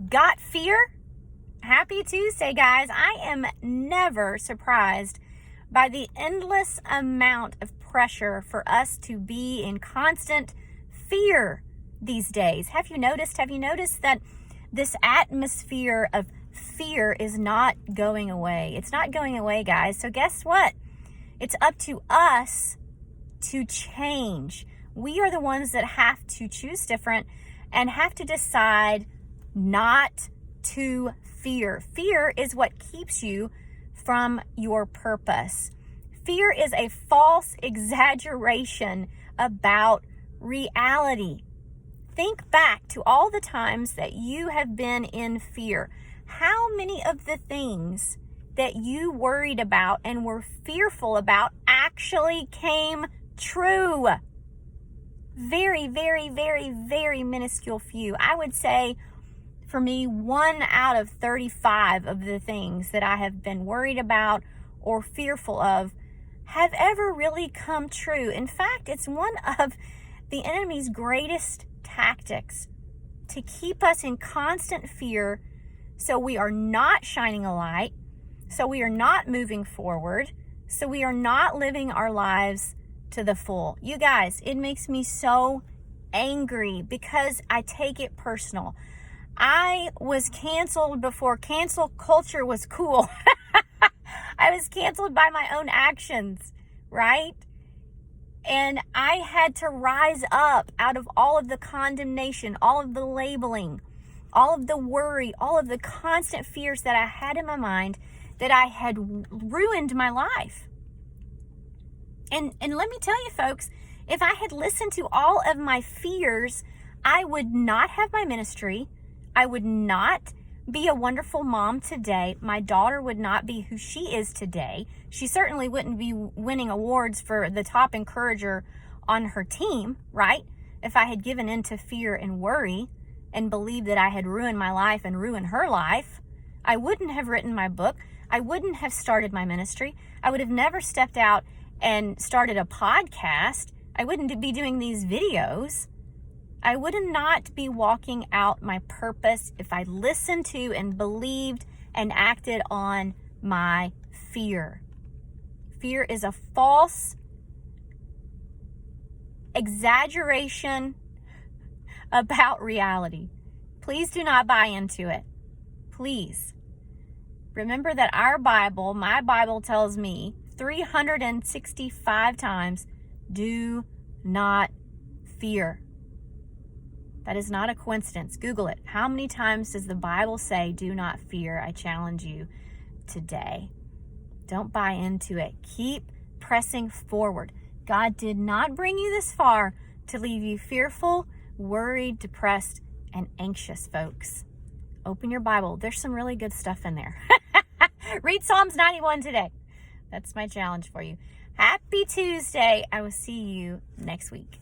Got fear? Happy Tuesday, guys. I am never surprised by the endless amount of pressure for us to be in constant fear these days. Have you noticed that this atmosphere of fear is not going away? It's not going away, guys. So guess what? It's up to us to change. We are the ones that have to choose different and have to decide not to fear. Fear is what keeps you from your purpose. Fear is a false exaggeration about reality. Think back to all the times that you have been in fear. How many of the things that you worried about and were fearful about actually came true? Very, very, very, very minuscule few. I would say for me, 1 out of 35 of the things that I have been worried about or fearful of have ever really come true. In fact, it's one of the enemy's greatest tactics to keep us in constant fear so we are not shining a light, so we are not moving forward, so we are not living our lives to the full. You guys, it makes me so angry because I take it personal. I was canceled before cancel culture was cool. I was canceled by my own actions, right? And I had to rise up out of all of the condemnation, all of the labeling, all of the worry, all of the constant fears that I had in my mind that I had ruined my life. And let me tell you, folks, if I had listened to all of my fears, I would not have my ministry. I would not be a wonderful mom today. My daughter would not be who she is today. She certainly wouldn't be winning awards for the top encourager on her team, right? If I had given in to fear and worry and believed that I had ruined my life and ruined her life, I wouldn't have written my book. I wouldn't have started my ministry. I would have never stepped out and started a podcast. I wouldn't be doing these videos. I would not be walking out my purpose if I listened to and believed and acted on my fear. Fear is a false exaggeration about reality. Please do not buy into it. Please. Remember that our Bible, my Bible tells me 365 times, do not fear. That is not a coincidence. Google it. How many times does the Bible say, do not fear? I challenge you today. Don't buy into it. Keep pressing forward. God did not bring you this far to leave you fearful, worried, depressed, and anxious, folks. Open your Bible. There's some really good stuff in there. Read Psalms 91 today. That's my challenge for you. Happy Tuesday. I will see you next week.